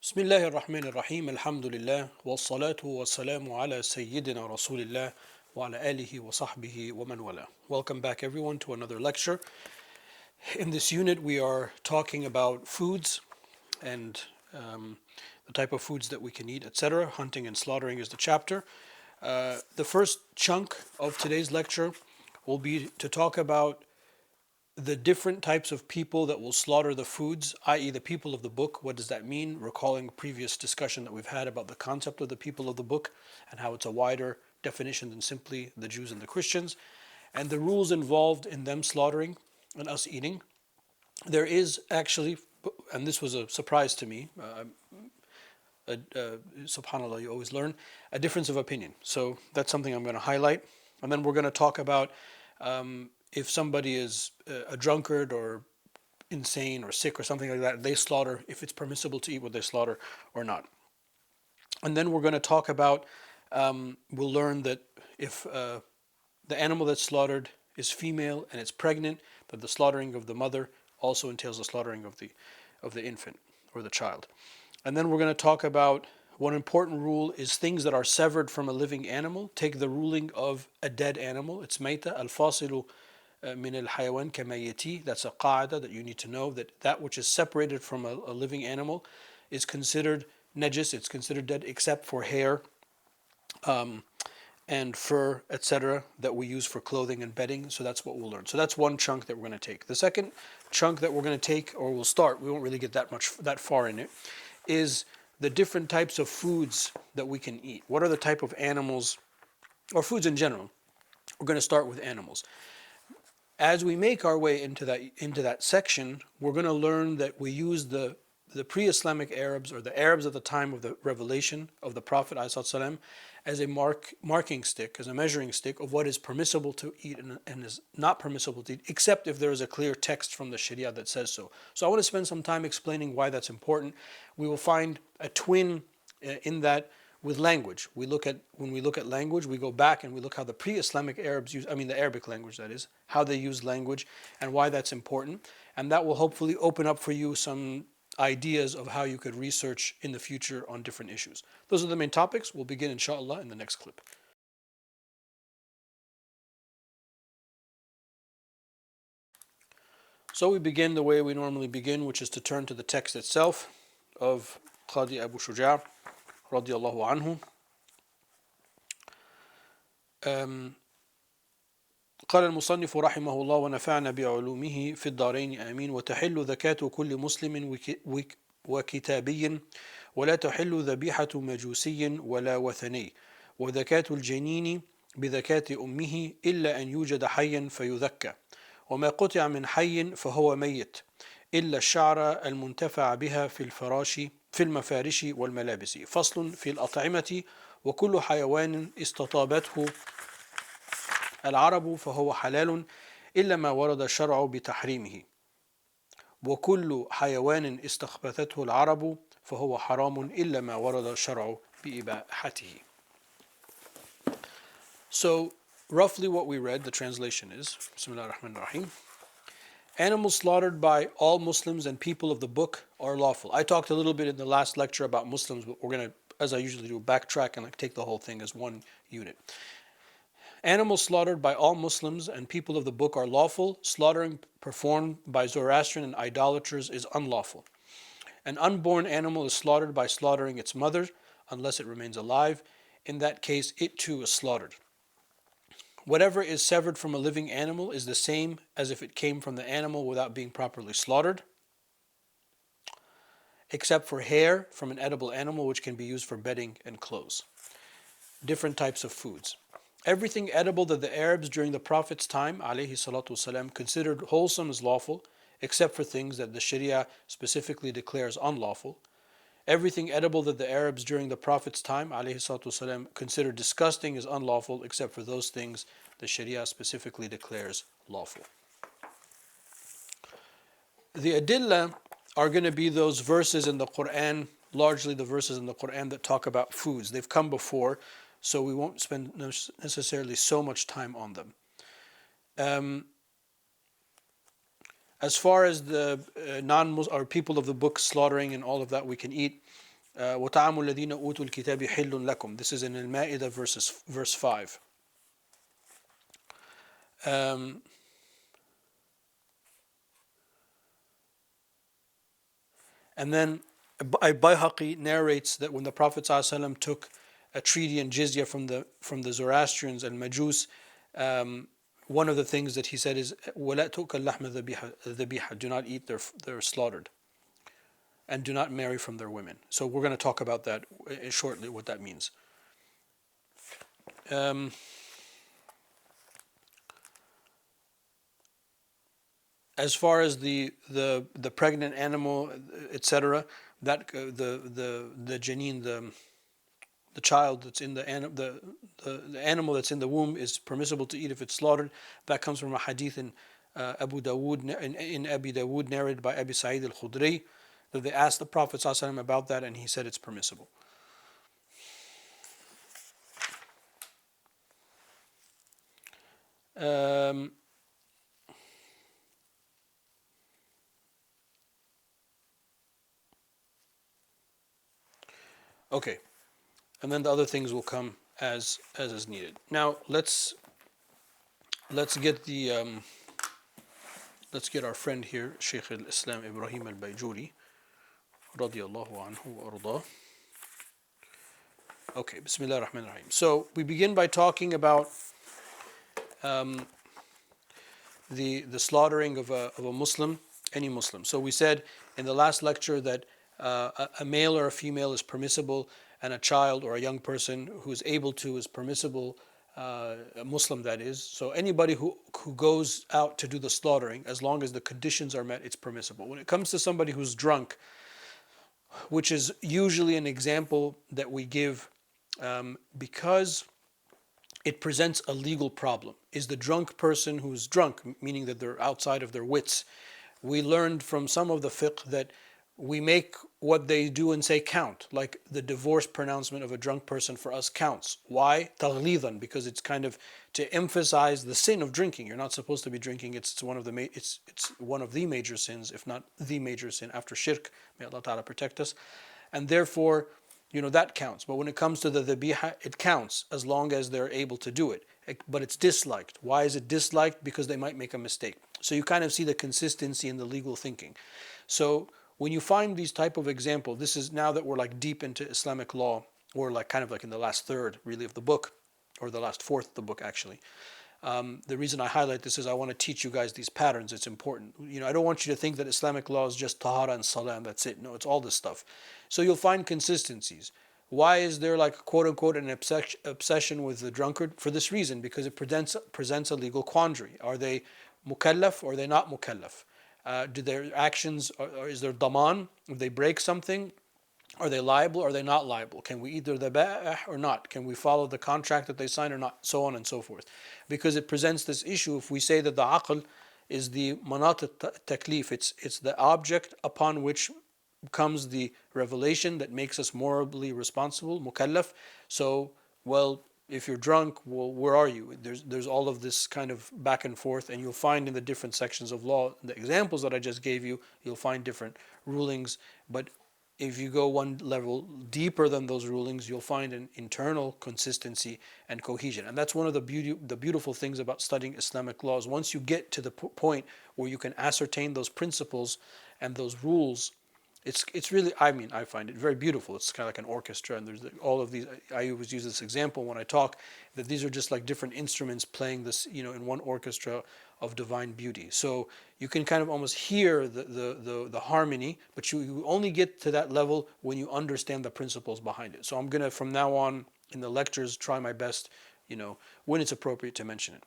Bismillah ar-Rahman ar-Rahim, alhamdulillah, wassalatu wassalamu ala Sayyidina Rasulillah wa ala alihi wa sahbihi wa man wala. Welcome back everyone to another lecture. In this unit we are talking about foods and the type of foods that we can eat, etc. Hunting and slaughtering is the chapter. The first chunk of today's lecture will be to talk about the different types of people that will slaughter the foods, i.e., the people of the book. What does that mean? Recalling previous discussion that we've had about the concept of the people of the book and how it's a wider definition than simply the Jews and the Christians, and the rules involved in them slaughtering and us eating. There is actually, and this was a surprise to me, subhanAllah, you always learn, a difference of opinion. So that's something I'm going to highlight. And then we're going to talk about if somebody is a drunkard or insane or sick or something like that, they slaughter, if it's permissible to eat what they slaughter or not. And then we're going to talk about, we'll learn that if the animal that's slaughtered is female and it's pregnant, that the slaughtering of the mother also entails the slaughtering of the infant or the child. And then we're going to talk about one important rule is things that are severed from a living animal. Take the ruling of a dead animal. It's mayta al-fasilu min al-hayawan kamayati. That's a qaida that you need to know, that that which is separated from a living animal is considered najis, it's considered dead, except for hair and fur, etc., that we use for clothing and bedding. So that's what we'll learn. So that's one chunk that we're going to take. The second chunk that we're going to take, or we'll start, we won't really get that far in it, is the different types of foods that we can eat. What are the type of animals, or foods in general? We're going to start with animals. As we make our way into that section, we're going to learn that we use the pre-Islamic Arabs, or the Arabs at the time of the revelation of the Prophet ﷺ, as a marking stick, as a measuring stick of what is permissible to eat and is not permissible to eat, except if there is a clear text from the Sharia that says so. So I want to spend some time explaining why that's important. We will find a twin in that with language. When we look at language, we go back and we look how the pre-Islamic Arabs use, the Arabic language that is, how they use language and why that's important. And that will hopefully open up for you some ideas of how you could research in the future on different issues. Those are the main topics. We'll begin inshallah in the next clip. So we begin the way we normally begin, which is to turn to the text itself of Qadi Abu Shuja' radiallahu anhu. قال المصنف رحمه الله ونفعنا بعلومه في الدارين آمين وتحل زكاة كل مسلم وكتابي ولا تحل ذبيحة مجوسي ولا وثني وزكاة الجنين بزكاة أمه إلا أن يوجد حيا فيذكى وما قطع من حي فهو ميت إلا الشعر المنتفع بها في المفارش والملابس فصل في الأطعمة وكل حيوان استطابته العرب فهو حلال إلا ما ورد الشرع بتحريمه وكل حيوان استخبثته العرب فهو حرام إلا ما ورد الشرع بإباحته. So roughly what we read, the translation is, Bismillah ar-Rahman ar-Rahim, animals slaughtered by all Muslims and people of the book are lawful. I talked a little bit in the last lecture about Muslims, but we're going to, as I usually do, backtrack and take the whole thing as one unit. Animals slaughtered by all Muslims and people of the book are lawful. Slaughtering performed by Zoroastrian and idolaters is unlawful. An unborn animal is slaughtered by slaughtering its mother, unless it remains alive. In that case, it too is slaughtered. Whatever is severed from a living animal is the same as if it came from the animal without being properly slaughtered, except for hair from an edible animal, which can be used for bedding and clothes. Different types of foods. Everything edible that the Arabs during the Prophet's time, alayhi salatu wasalam, considered wholesome is lawful, except for things that the Sharia specifically declares unlawful. Everything edible that the Arabs during the Prophet's time, alayhi salatu wasalam, considered disgusting is unlawful, except for those things the Sharia specifically declares lawful. The adillah are going to be those verses in the Quran, largely the verses in the Quran that talk about foods. They've come before, so we won't spend necessarily so much time on them. As far as the non-Muslim or people of the book slaughtering and all of that we can eat, وَطَعَامُ الَّذِينَ أُوتُوا الْكِتَابِ حِلٌّ لَكُمْ. This is in Al-Ma'idah verse 5. Um, and then Bayhaqi narrates that when the Prophet ﷺ took a treaty and jizya from the Zoroastrians and Majus, one of the things that he said is وَلَا تُؤْكَلْ لَحْمَ ذَبِيحَ. Do not eat their slaughtered, and do not marry from their women. So we're going to talk about that shortly, what that means. As far as the pregnant animal, etc., that the janeen, the child that's in the animal that's in the womb is permissible to eat if it's slaughtered. That comes from a hadith in Abu Dawood, in Abi Dawood, narrated by Abi Sa'id al-Khudri, that they asked the Prophet ﷺ about that, and he said it's permissible. Okay, and then the other things will come as is needed. Now let's get let's get our friend here, Shaykh al-Islam Ibrahim al-Bayjuri, radiyallahu anhu wa ardah. Okay, Bismillah ar-Rahman ar-Rahim. So we begin by talking about the slaughtering of a Muslim, any Muslim. So we said in the last lecture that a male or a female is permissible, and a child or a young person who is able to is permissible, a Muslim that is. So anybody who goes out to do the slaughtering, as long as the conditions are met, it's permissible. When it comes to somebody who's drunk, which is usually an example that we give because it presents a legal problem, is the drunk person who's drunk, meaning that they're outside of their wits. We learned from some of the fiqh that we make what they do and say count, like the divorce pronouncement of a drunk person for us counts. Why? Taghlidan, because it's kind of to emphasize the sin of drinking. You're not supposed to be drinking. It's one of the major sins, if not the major sin after shirk. May Allah Ta'ala protect us. And therefore, that counts. But when it comes to the dhabiha, it counts as long as they're able to do it. But it's disliked. Why is it disliked? Because they might make a mistake. So you kind of see the consistency in the legal thinking. So when you find these type of examples, this is now that we're like deep into Islamic law, or like kind of like in the last third really of the book, or the last fourth of the book actually. The reason I highlight this is I want to teach you guys these patterns. It's important. I don't want you to think that Islamic law is just tahara and salah and that's it. No, it's all this stuff. So you'll find consistencies. Why is there like quote unquote an obsession with the drunkard? For this reason, because it presents a legal quandary. Are they mukallaf or are they not mukallaf? Do their actions, or is there daman? If they break something, are they liable or are they not liable? Can we eat their dhaba'ah or not? Can we follow the contract that they sign or not? So on and so forth. Because it presents this issue. If we say that the aql is the manat taklif, it's the object upon which comes the revelation that makes us morally responsible, mukallaf. So, well, if you're drunk, well, where are you? There's all of this kind of back and forth, and you'll find in the different sections of law, the examples that I just gave you, you'll find different rulings. But if you go one level deeper than those rulings, you'll find an internal consistency and cohesion. And that's one of the beautiful things about studying Islamic laws. Once you get to the point where you can ascertain those principles and those rules, it's really, I find it very beautiful. It's kind of like an orchestra, and there's all of these. I always use this example when I talk, that these are just like different instruments playing this, in one orchestra of divine beauty. So you can kind of almost hear the harmony, but you only get to that level when you understand the principles behind it. So I'm gonna, from now on in the lectures, try my best, when it's appropriate to mention it.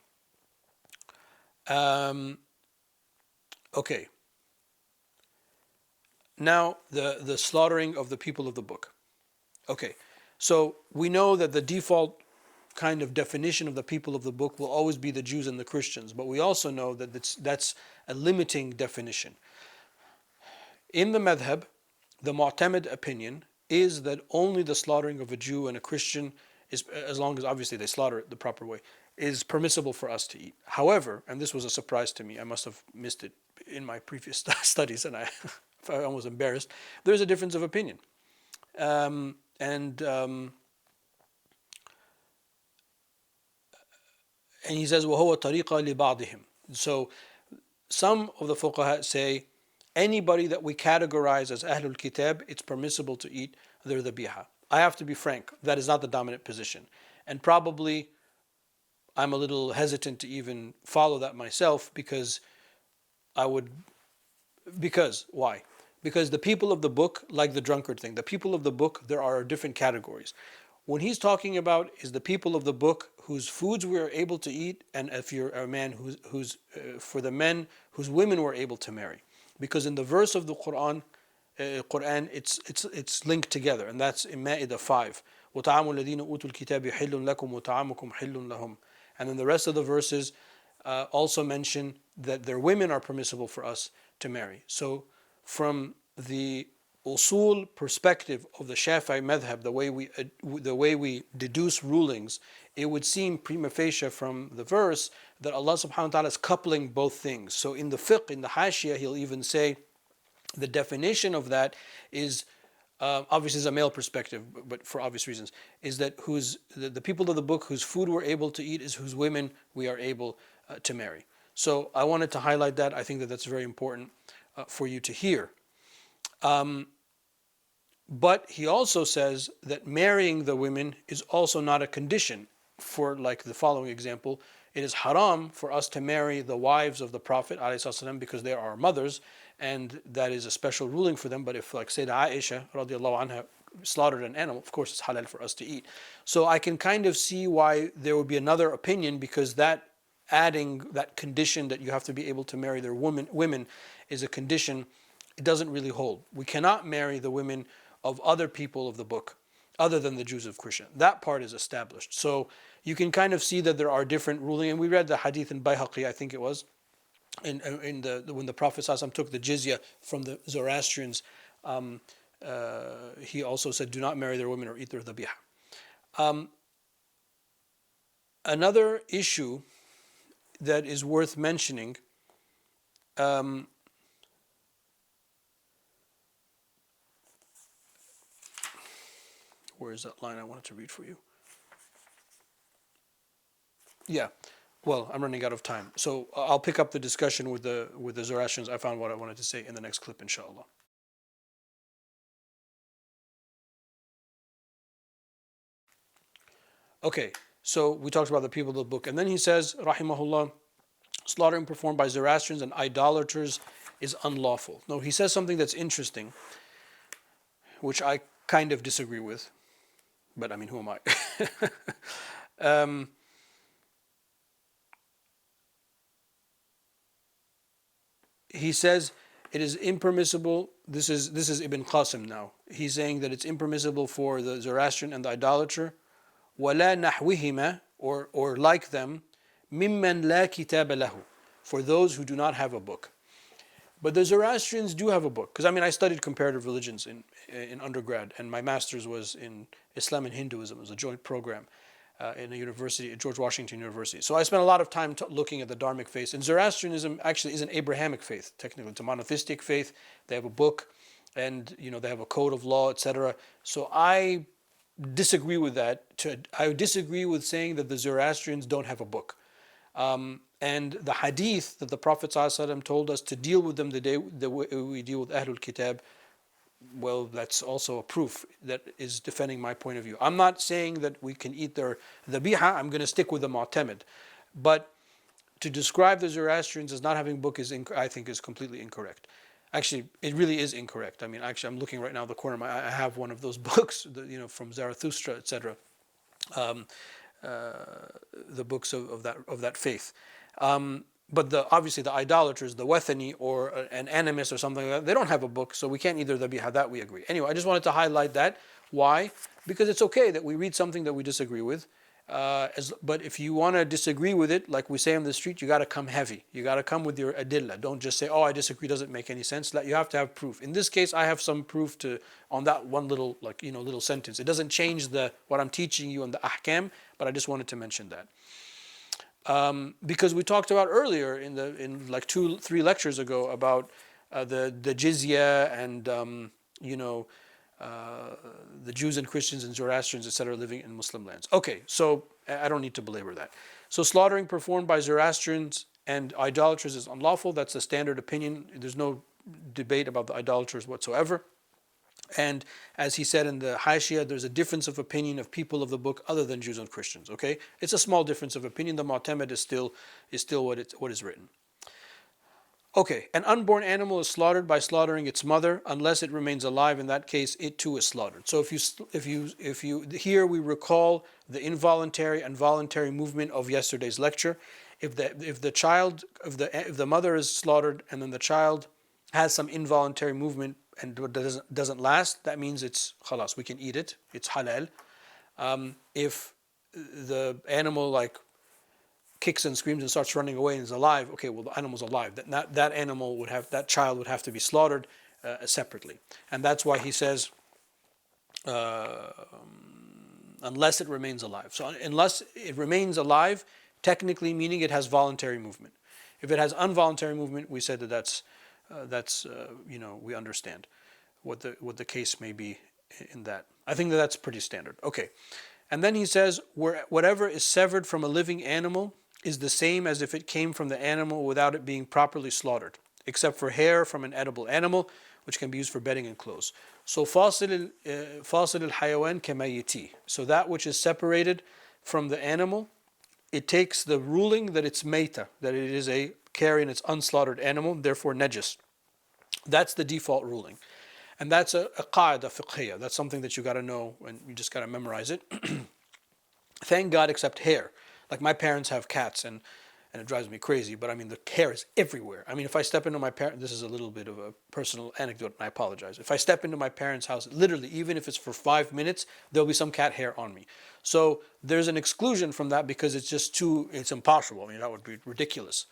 Okay. Now, the slaughtering of the people of the book. Okay, so we know that the default kind of definition of the people of the book will always be the Jews and the Christians, but we also know that that's a limiting definition. In the madhab, the mu'tamid opinion is that only the slaughtering of a Jew and a Christian is, as long as obviously they slaughter it the proper way, is permissible for us to eat. However, and this was a surprise to me, I must have missed it in my previous studies, and I'm almost embarrassed, there's a difference of opinion. And he says, وَهُوَ طَرِيقَ لِبَعْضِهِمْ. So some of the fuqaha say anybody that we categorize as Ahlul Kitab, it's permissible to eat their dhabiha. I have to be frank, that is not the dominant position. And probably I'm a little hesitant to even follow that myself because I would, because, why? Because the people of the book, like the drunkard thing, the people of the book, there are different categories. When he's talking about is the people of the book whose foods we are able to eat, and if you're a man who's for the men whose women were able to marry, because in the verse of the Quran, it's linked together, and that's in Ma'idah 5. وَطَعَامُ الَّذِينَ أُوتُوا الْكِتَابِ حِلٌّ لَكُمْ وَطَعَامُكُمْ حِلٌّ لَهُمْ. And then the rest of the verses also mention that their women are permissible for us to marry. So from the usul perspective of the Shafi'i madhab, the way we deduce rulings, it would seem prima facie from the verse that Allah subhanahu wa ta'ala is coupling both things. So in the fiqh, in the hashiyah, he'll even say the definition of that is obviously is a male perspective, but for obvious reasons, is that the people of the book whose food we're able to eat is whose women we are able to marry. So I wanted to highlight that. I think that that's very important for you to hear. But he also says that marrying the women is also not a condition. For like the following example, it is haram for us to marry the wives of the Prophet ﷺ because they are our mothers, and that is a special ruling for them. But if like Sayyidah Aisha radiallahu anha slaughtered an animal, of course it's halal for us to eat. So I can kind of see why there would be another opinion, because that adding that condition that you have to be able to marry their women is a condition. It doesn't really hold. We cannot marry the women of other people of the book other than the Jews of Christian. That part is established. So you can kind of see that there are different rulings. And we read the hadith in Bayhaqi, I think it was, when the Prophet ﷺ took the jizya from the Zoroastrians, he also said, do not marry their women or eat their dhabiha. Another issue that is worth mentioning, where is that line I wanted to read for you? Yeah. Well, I'm running out of time. So I'll pick up the discussion with the Zoroastrians. I found what I wanted to say in the next clip, inshallah. Okay, so we talked about the people of the book. And then he says, rahimahullah, slaughtering performed by Zoroastrians and idolaters is unlawful. No, he says something that's interesting, which I kind of disagree with. But I mean, who am I? He says it is impermissible. This is Ibn Qasim now. He's saying that it's impermissible for the Zoroastrian and the idolater, وَلَا نَحْوِهِمَا, or like them, مِمَّنْ لَا كِتَابَ لَهُ, for those who do not have a book. But the Zoroastrians do have a book. Because I mean, I studied comparative religions in undergrad, and my master's was in Islam and Hinduism. It was a joint program in a university, at George Washington University. So I spent a lot of time looking at the Dharmic faith. And Zoroastrianism actually is an Abrahamic faith, technically. It's a monotheistic faith. They have a book, and they have a code of law, etc. So I disagree with that. I disagree with saying that the Zoroastrians don't have a book. And the hadith that the Prophet ﷺ told us to deal with them the way we deal with Ahlul Kitab, well, that's also a proof that is defending my point of view. I'm not saying that we can eat their dhabiha. I'm going to stick with the mu'tamid. But to describe the Zoroastrians as not having a book I think is completely incorrect. Actually, it really is incorrect. I mean, actually, I'm looking right now in the corner. I have one of those books, from Zarathustra, etc. The books of that faith. But obviously the idolaters, the Wathani or an animist or something like that, they don't have a book, so we can't either dhabiha. That we agree. Anyway, I just wanted to highlight that. Why? Because it's okay that we read something that we disagree with. But if you want to disagree with it, like we say on the street, you got to come heavy. You got to come with your adillah. Don't just say, "Oh, I disagree." Doesn't make any sense. You have to have proof. In this case, I have some proof on that one little little sentence. It doesn't change what I'm teaching you on the ahkam, but I just wanted to mention that. Because we talked about earlier in like 2-3 lectures ago about the jizya and the Jews and Christians and Zoroastrians, etc., living in Muslim lands. Okay, so I don't need to belabor that. So slaughtering performed by Zoroastrians and idolaters is unlawful. That's the standard opinion. There's no debate about the idolaters whatsoever. And as he said in the Hashia, there's a difference of opinion of people of the book other than Jews and Christians. Okay, it's a small difference of opinion. The Mu'tamad is still what is written. Okay, an unborn animal is slaughtered by slaughtering its mother unless it remains alive. In that case, it too is slaughtered. So if you here we recall the involuntary and voluntary movement of yesterday's lecture. If the mother is slaughtered and then the child has some involuntary movement and doesn't last, that means it's khalas, we can eat it. It's halal. If the animal kicks and screams and starts running away and is alive, okay, well the animal's alive. That child would have to be slaughtered separately, and that's why he says unless it remains alive. So unless it remains alive, technically meaning it has voluntary movement. If it has involuntary movement, we said that's we understand what the case may be in that. I think that's pretty standard. Okay, and then he says whatever is severed from a living animal is the same as if it came from the animal without it being properly slaughtered, except for hair from an edible animal, which can be used for bedding and clothes. So fasil al-hayawan kamayiti. So that which is separated from the animal, it takes the ruling that it's mayta, that it is a carrion, it's unslaughtered animal, therefore najis. That's the default ruling. And that's a qaida fiqhiyya. That's something that you got to know and you just got to memorize it. Thank God, except hair. Like my parents have cats and it drives me crazy, but I mean the hair is everywhere. I mean if I step into my parents, this is a little bit of a personal anecdote and I apologize. If I step into my parents' house, literally even if it's for 5 minutes, there'll be some cat hair on me. So there's an exclusion from that because it's impossible. I mean that would be ridiculous.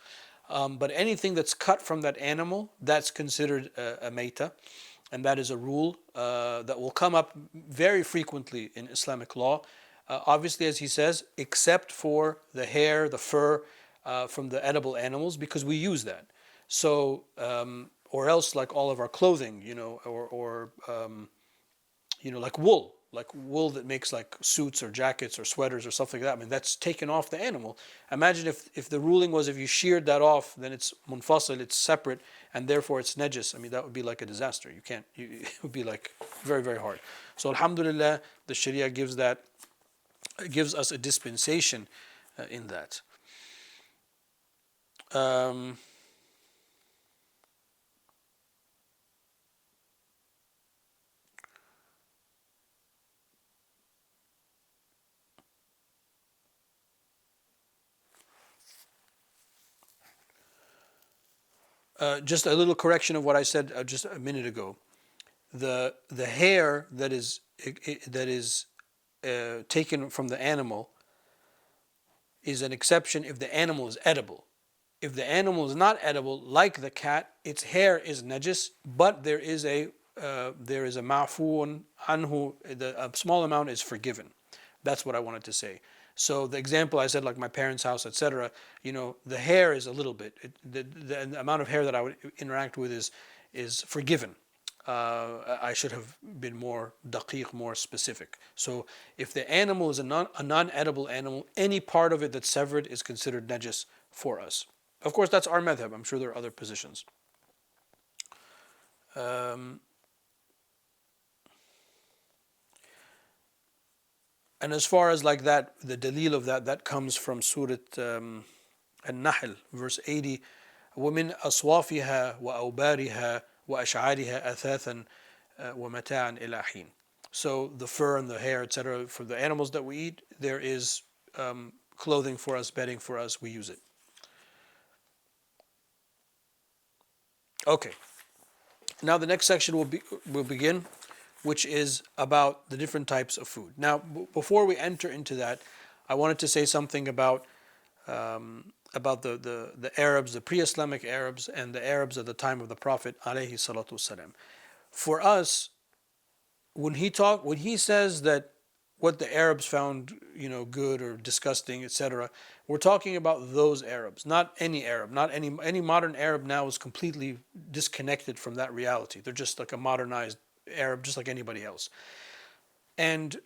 But anything that's cut from that animal, that's considered a mayta. And that is a rule that will come up very frequently in Islamic law. Obviously, as he says, except for the hair, the fur from the edible animals, because we use that. So, or else like all of our clothing, or like wool that makes like suits or jackets or sweaters or something like that. I mean, that's taken off the animal. Imagine if the ruling was if you sheared that off, then it's munfasil, it's separate, and therefore it's najis. I mean, that would be like a disaster. It would be like very, very hard. So, alhamdulillah, the Sharia gives us a dispensation in that. Just a little correction of what I said just a minute ago. The hair that is taken from the animal is an exception if the animal is edible. If the animal is not edible, like the cat, its hair is najis, but there is a ma'fuun anhu, a small amount is forgiven. That's what I wanted to say. So the example I said, like my parents' house, etc. The hair is a little bit. The amount of hair that I would interact with is forgiven. I should have been more daqiq, more specific. So if the animal is a non-edible animal, any part of it that's severed is considered najis for us. Of course, that's our madhab. I'm sure there are other positions. And as far as like that, the dalil of that comes from Surah An-Nahl, verse 80. وَمِنْ أَصْوَافِهَا وَأَوْبَارِهَا وَأَشْعَارِهَا أَثَاثًا وَمَتَاعًا إِلَى حِينٍ. So the fur and the hair, etc., for the animals that we eat, there is clothing for us, bedding for us, we use it. Okay. Now the next section will begin, which is about the different types of food. Now, before we enter into that, I wanted to say something about the Arabs, the pre-Islamic Arabs, and the Arabs at the time of the Prophet alayhi salatu wasalam. For us, when he says that what the Arabs found, good or disgusting, etc., we're talking about those Arabs, not any Arab, not any modern Arab now is completely disconnected from that reality. They're just like a modernized Arab just like anybody else. And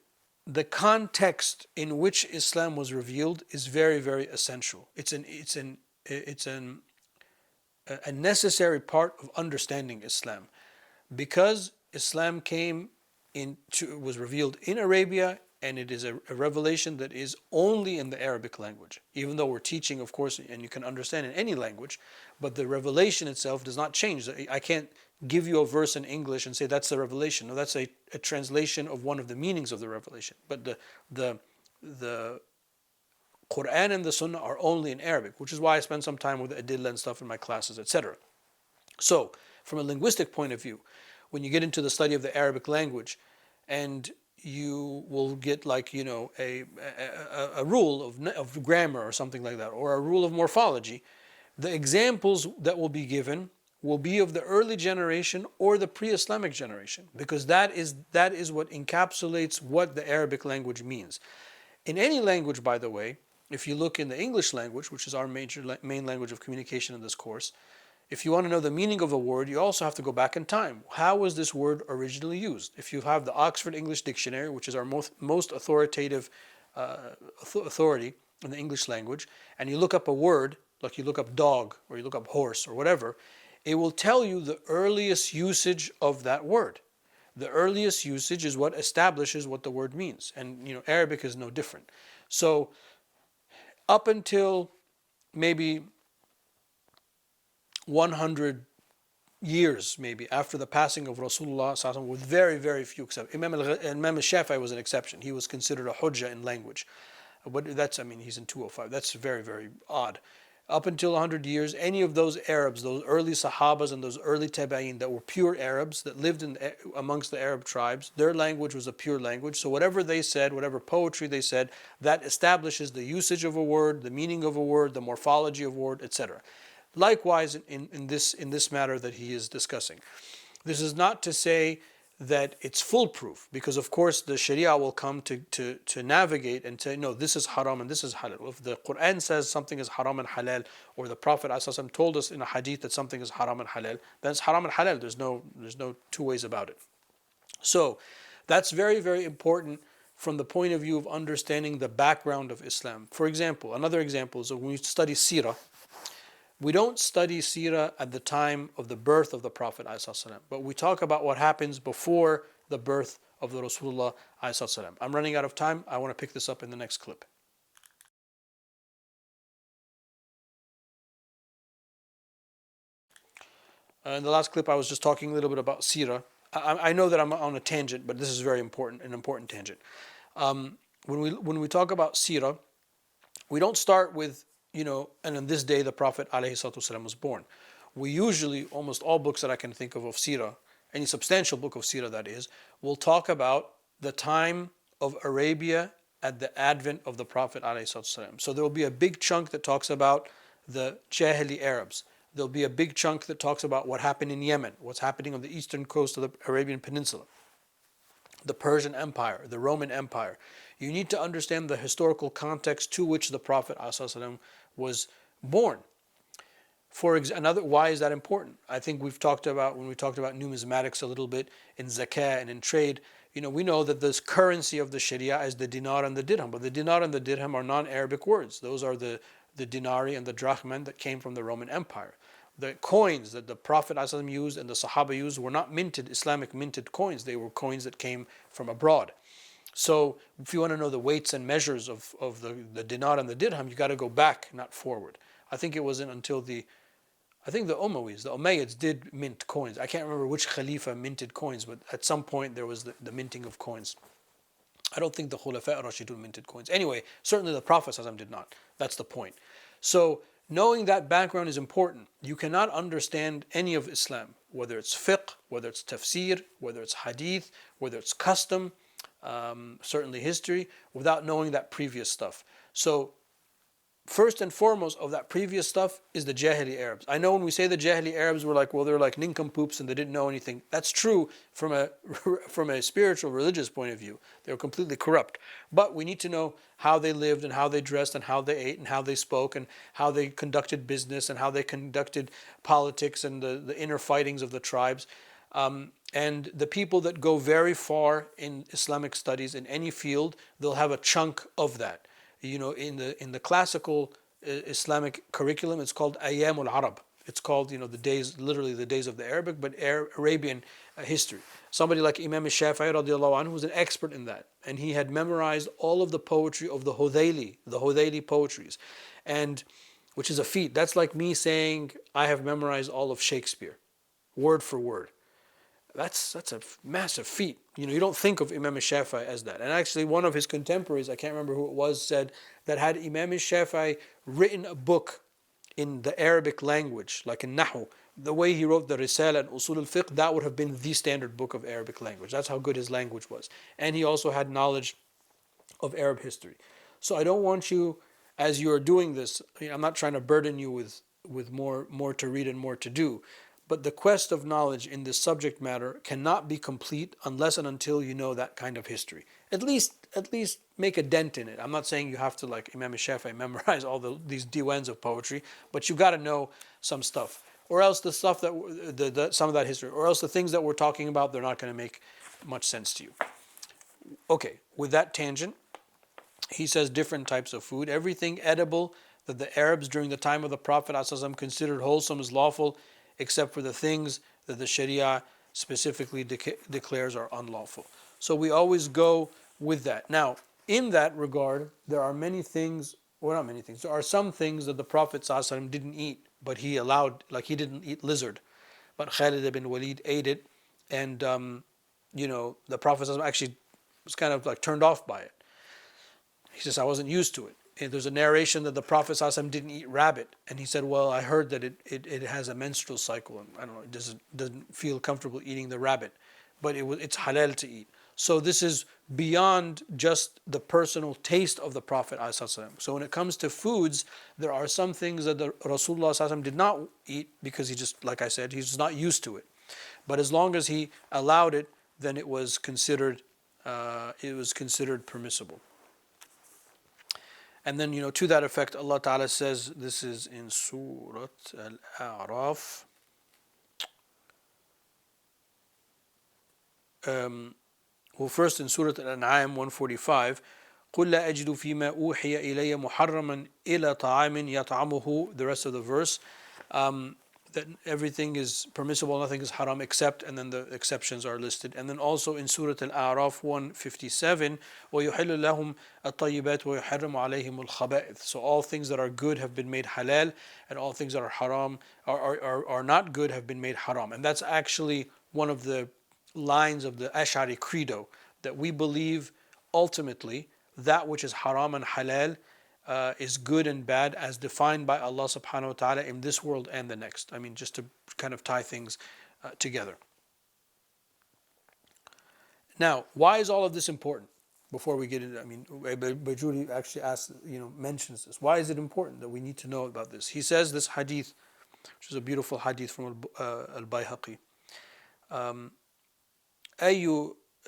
the context in which Islam was revealed is very, very essential. It's a necessary part of understanding Islam, because Islam was revealed in Arabia, and it is a revelation that is only in the Arabic language. Even though we're teaching, of course, and you can understand in any language, but the revelation itself does not change. I can't give you a verse in English and say that's the revelation. No, that's a translation of one of the meanings of the revelation. But the Quran and the Sunnah are only in Arabic, which is why I spend some time with Adillah and stuff in my classes, etc. So, from a linguistic point of view, when you get into the study of the Arabic language, and you will get like a rule of grammar or something like that, or a rule of morphology, the examples that will be given will be of the early generation or the pre-Islamic generation, because that is what encapsulates what the Arabic language means. In any language, by the way, if you look in the English language, which is our main language of communication in this course, if you want to know the meaning of a word, you also have to go back in time. How was this word originally used? If you have the Oxford English Dictionary, which is our most authoritative authority in the English language, and you look up a word, like you look up dog or you look up horse or whatever, it will tell you the earliest usage of that word. The earliest usage is what establishes what the word means, and Arabic is no different. So, up until maybe 100 years, maybe after the passing of Rasulullah, with very, very few exceptions. Imam Shafi'i was an exception. He was considered a hujjah in language, but he's in 205. That's very, very odd. Up until 100 years, any of those Arabs, those early Sahabas and those early Tabi'in that were pure Arabs, that lived amongst the Arab tribes, their language was a pure language. So whatever they said, whatever poetry they said, that establishes the usage of a word, the meaning of a word, the morphology of a word, etc. Likewise, in this matter that he is discussing. This is not to say that it's foolproof, because of course the Sharia will come to navigate and say, no, this is haram and this is halal. If the Quran says something is haram and halal, or the Prophet ﷺ told us in a hadith that something is haram and halal, then it's haram and halal. There's no two ways about it. So that's very, very important from the point of view of understanding the background of Islam. For example, another example is when we study seerah. We don't study seerah at the time of the birth of the Prophet ﷺ, but we talk about what happens before the birth of the Rasulullah ﷺ. I'm running out of time. I want to pick this up in the next clip. In the last clip, I was just talking a little bit about seerah. I know that I'm on a tangent, but this is very important, an important tangent. When we talk about seerah, we don't start with and on this day the Prophet ﷺ was born. We usually, almost all books that I can think of seerah, any substantial book of seerah that is, will talk about the time of Arabia at the advent of the Prophet ﷺ. So there will be a big chunk that talks about the Jahili Arabs. There'll be a big chunk that talks about what happened in Yemen, what's happening on the eastern coast of the Arabian Peninsula, the Persian Empire, the Roman Empire. You need to understand the historical context to which the Prophet ﷺ was born. Why is that important? I think when we talked about numismatics a little bit, in zakah and in trade, we know that this currency of the Sharia is the dinar and the dirham, but the dinar and the dirham are non-Arabic words. Those are the dinari and the drachman that came from the Roman Empire. The coins that the Prophet ﷺ used and the Sahaba used were not Islamic minted coins. They were coins that came from abroad. So if you want to know the weights and measures of the dinar and the dirham, you got to go back, not forward. I think it wasn't until the Umayyads did mint coins. I can't remember which Khalifa minted coins, but at some point there was the minting of coins. I don't think the Khulafa Rashidun minted coins. Anyway, certainly the Prophet ﷺ did not. That's the point. So knowing that background is important. You cannot understand any of Islam, whether it's fiqh, whether it's tafsir, whether it's hadith, whether it's custom, certainly history, without knowing that previous stuff. So first and foremost of that previous stuff is the Jahili Arabs. I know when we say the Jahili Arabs, we're like, well, they're like nincompoops and they didn't know anything. That's true from a spiritual, religious point of view. They were completely corrupt. But we need to know how they lived and how they dressed and how they ate and how they spoke and how they conducted business and how they conducted politics and the inner fightings of the tribes. And the people that go very far in Islamic studies in any field, they'll have a chunk of that. In the classical Islamic curriculum, it's called Ayyamul Arab. It's called, the days, literally the days of the Arabic, but Arabian history. Somebody like Imam Shafi'i radiallahu anhu was an expert in that. And he had memorized all of the poetry of the Hudayli poetries. And which is a feat. That's like me saying I have memorized all of Shakespeare, word for word. That's a massive feat. You don't think of Imam Shafi'i as that. And actually, one of his contemporaries, I can't remember who it was, said that had Imam Shafi'i written a book in the Arabic language, like in Nahu, the way he wrote the Risala and Usul al-Fiqh, that would have been the standard book of Arabic language. That's how good his language was. And he also had knowledge of Arab history. So I don't want you, as you are doing this, I'm not trying to burden you with more to read and more to do. But the quest of knowledge in this subject matter cannot be complete unless and until you know that kind of history. At least make a dent in it. I'm not saying you have to, like Imam Shafi'i, memorize all these diwans of poetry, but you've got to know some stuff. Or else the stuff that some of that history, or else the things that we're talking about, they're not going to make much sense to you. Okay, with that tangent, he says different types of food. Everything edible that the Arabs during the time of the Prophet ﷺ considered wholesome is lawful, except for the things that the Sharia specifically declares are unlawful. So we always go with that. Now, in that regard, there are many things, or not many things, there are some things that the Prophet ﷺ didn't eat, but he allowed, like he didn't eat lizard, but Khalid ibn Walid ate it, and the Prophet ﷺ actually was kind of like turned off by it. He says, I wasn't used to it. And there's a narration that the Prophet ﷺ didn't eat rabbit. And he said, well, I heard that it has a menstrual cycle. And I don't know, it doesn't feel comfortable eating the rabbit. But it's halal to eat. So this is beyond just the personal taste of the Prophet ﷺ. So when it comes to foods, there are some things that the Rasulullah ﷺ did not eat because he just, like I said, he's just not used to it. But as long as he allowed it, then it was considered permissible. And then, to that effect, Allah Ta'ala says, this is in Surah Al-A'raf. First in Surah Al-An'am 145, قُلْ لَا أَجِدُ فِي مَا أُوحِيَ إِلَيَّ مُحَرَّمًا إِلَى طَعَامٍ يَطْعَمُهُ, the rest of the verse, that everything is permissible, nothing is haram except, and then the exceptions are listed. And then also in Surah Al-A'raf 157, وَيُحِلُّ لَهُمْ الطَّيِّبَاتِ وَيُحَرِّمُ عَلَيْهِمُ الْخَبَائِثِ. So all things that are good have been made halal, and all things that are haram, are not good, have been made haram. And that's actually one of the lines of the Ash'ari credo, that we believe ultimately that which is haram and halal is good and bad as defined by Allah subhanahu wa ta'ala in this world and the next. I mean, just to kind of tie things together. Now, why is all of this important? Before we get into, Bajuri actually mentions this. Why is it important that we need to know about this? He says this hadith, which is a beautiful hadith from Al-Bayhaqi. أي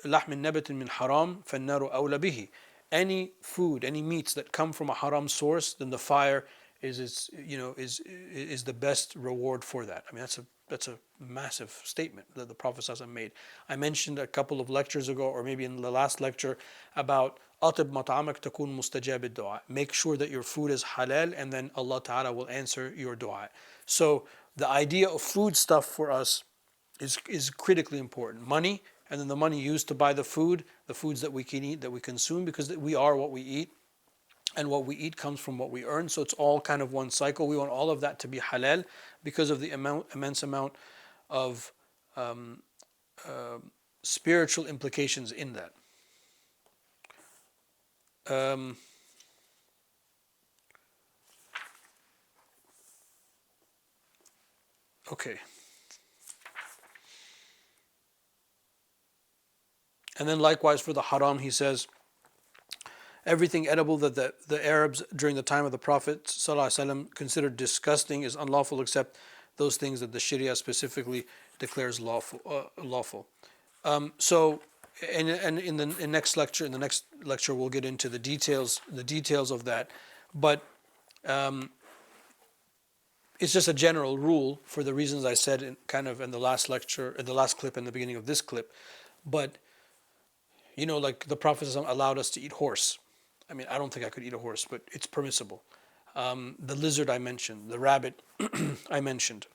لحم نبت من حرام فالنار أولى به. Any food, any meats that come from a haram source, then the fire is the best reward for that. I mean, that's a massive statement that the Prophet ﷺ made. I mentioned a couple of lectures ago, or maybe in the last lecture, about أطب مطعمك تكون مستجاب الدعاء. Make sure that your food is halal, and then Allah Ta'ala will answer your dua. So the idea of food stuff for us is critically important. Money, and then the money used to buy the foods that we can eat, that we consume, because we are what we eat, and what we eat comes from what we earn. So it's all kind of one cycle. We want all of that to be halal because of the immense amount of spiritual implications in that. Okay. And then likewise for the haram, he says, everything edible that the Arabs during the time of the Prophet ﷺ considered disgusting is unlawful, except those things that the Sharia specifically declares lawful. So, in the next lecture, we'll get into the details of that. But it's just a general rule for the reasons I said in the last lecture, in the last clip, in the beginning of this clip. But like the Prophet allowed us to eat horse. I mean, I don't think I could eat a horse, but it's permissible. The lizard I mentioned, the rabbit I mentioned.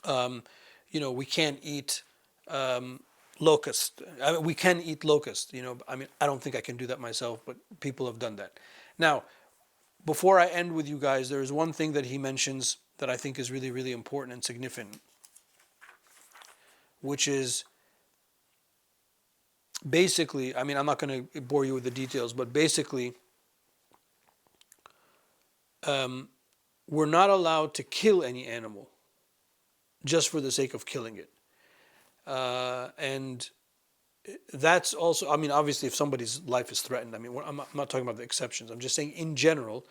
We can't eat locust. I mean, we can eat locust. I mean, I don't think I can do that myself, but people have done that. Now, before I end with you guys, there is one thing that he mentions that I think is really, really important and significant, which is basically, I mean, I'm not going to bore you with the details, but basically, we're not allowed to kill any animal just for the sake of killing it. And that's also, I mean, obviously, if somebody's life is threatened, I mean, I'm not talking about the exceptions. I'm just saying, in general,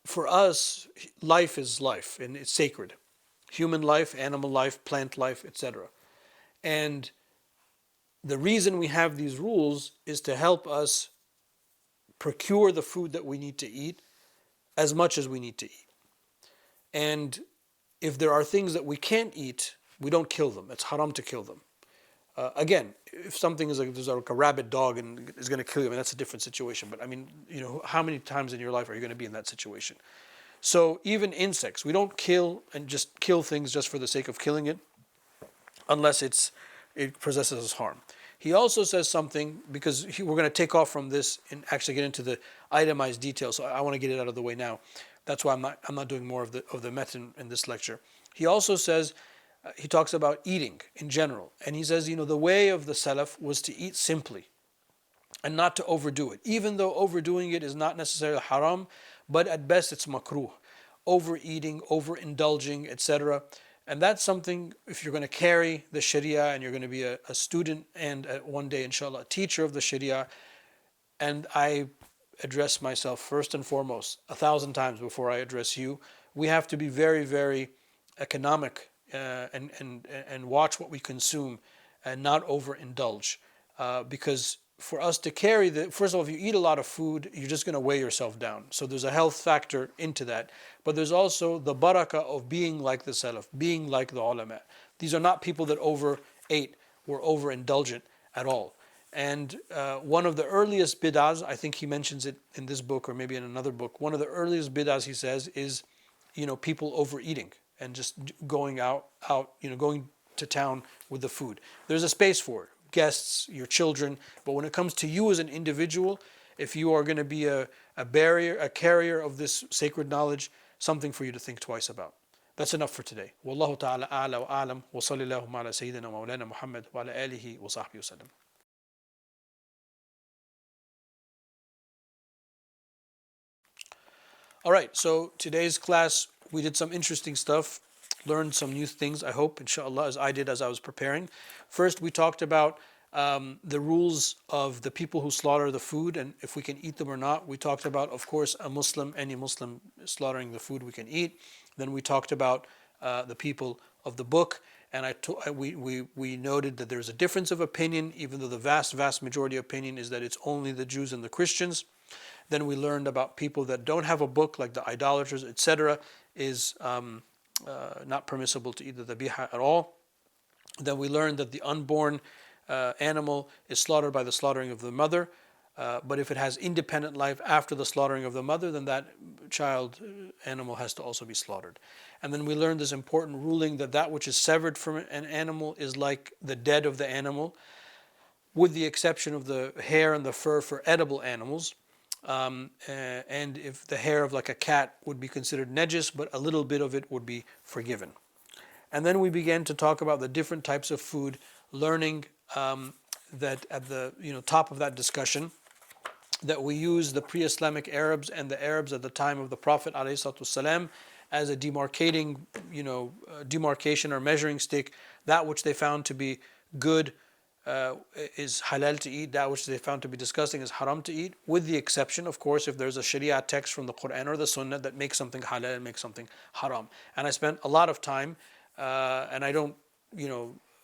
for us, life is life, and it's sacred. Human life, animal life, plant life, etc. And the reason we have these rules is to help us procure the food that we need to eat as much as we need to eat. And if there are things that we can't eat, we don't kill them. It's haram to kill them. Again, if something is there's like a rabid dog and is going to kill you, I mean, that's a different situation. But I mean, how many times in your life are you going to be in that situation? So even insects, we don't kill and just kill things just for the sake of killing it, unless it possesses us harm. He also says something, because we're going to take off from this and actually get into the itemized details. So I want to get it out of the way now. That's why I'm not doing more of the method in this lecture. He also says, he talks about eating in general, and he says, the way of the Salaf was to eat simply and not to overdo it, even though overdoing it is not necessarily haram, but at best it's makruh. Overeating, overindulging, etc. And that's something, if you're going to carry the Sharia and you're going to be a student and one day, inshallah, a teacher of the Sharia, and I address myself first and foremost 1,000 times before I address you, we have to be very, very economic and watch what we consume and not overindulge. Because for us to carry first of all, if you eat a lot of food, you're just going to weigh yourself down. So there's a health factor into that. But there's also the barakah of being like the Salaf, being like the ulama. These are not people that overate or overindulgent at all. And one of the earliest bid'ahs, I think he mentions it in this book or maybe in another book, one of the earliest bid'ahs he says is, people overeating and just going out, going to town with the food. There's a space for it. Guests, your children, but when it comes to you as an individual, if you are going to be a carrier of this sacred knowledge, something for you to think twice about. That's enough for today. Wallahu ta'ala a'la wa a'lam wa sallallahu ala sayyidina wa maulana Muhammad wa ala alihi wa sahbihi wa sallam. All right, so today's class, we did some interesting stuff, learned some new things, I hope, inshallah, as I did as I was preparing. First, we talked about the rules of the people who slaughter the food and if we can eat them or not. We talked about, of course, any Muslim slaughtering the food we can eat. Then we talked about the people of the book, and we noted that there's a difference of opinion, even though the vast, vast majority opinion is that it's only the Jews and the Christians. Then we learned about people that don't have a book, like the idolaters, etc., is not permissible to eat the dhabiha at all. Then we learned that the unborn animal is slaughtered by the slaughtering of the mother, but if it has independent life after the slaughtering of the mother, then that animal has to also be slaughtered. And then we learned this important ruling that which is severed from an animal is like the dead of the animal, with the exception of the hair and the fur for edible animals. And if the hair of like a cat would be considered najis, but a little bit of it would be forgiven. And then we began to talk about the different types of food, learning that at the top of that discussion, that we use the pre-Islamic Arabs and the Arabs at the time of the Prophet ﷺ as a demarcation or measuring stick. That which they found to be good is halal to eat. That which they found to be disgusting is haram to eat, with the exception, of course, if there's a Sharia text from the Quran or the Sunnah that makes something halal and makes something haram. And I spent a lot of time, and I don't,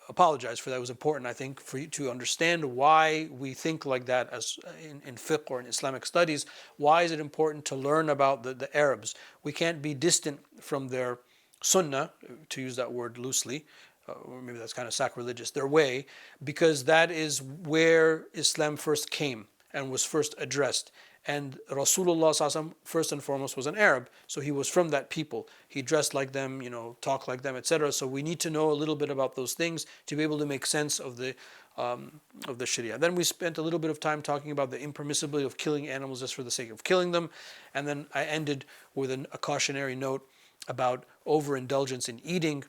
apologize for that. It was important, I think, for you to understand why we think like that as in fiqh or in Islamic studies. Why is it important to learn about the Arabs? We can't be distant from their sunnah, to use that word loosely, or maybe that's kind of sacrilegious, their way, because that is where Islam first came and was first addressed. And Rasulullah SAW, first and foremost, was an Arab, so he was from that people. He dressed like them, talked like them, etc. So we need to know a little bit about those things to be able to make sense of the Sharia. Then we spent a little bit of time talking about the impermissibility of killing animals just for the sake of killing them, and then I ended with a cautionary note about overindulgence in eating.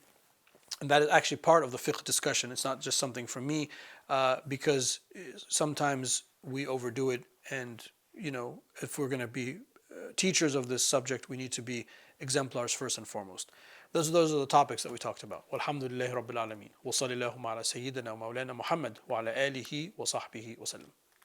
And that is actually part of the fiqh discussion. It's not just something from me, because sometimes we overdo it. And, if we're going to be teachers of this subject, we need to be exemplars first and foremost. Those are the topics that we talked about. Walhamdulillahi Rabbil Alameen. Wa sallallahu ala Sayyidina wa Mawlana Muhammad wa ala alihi wa sahbihi wa sallam.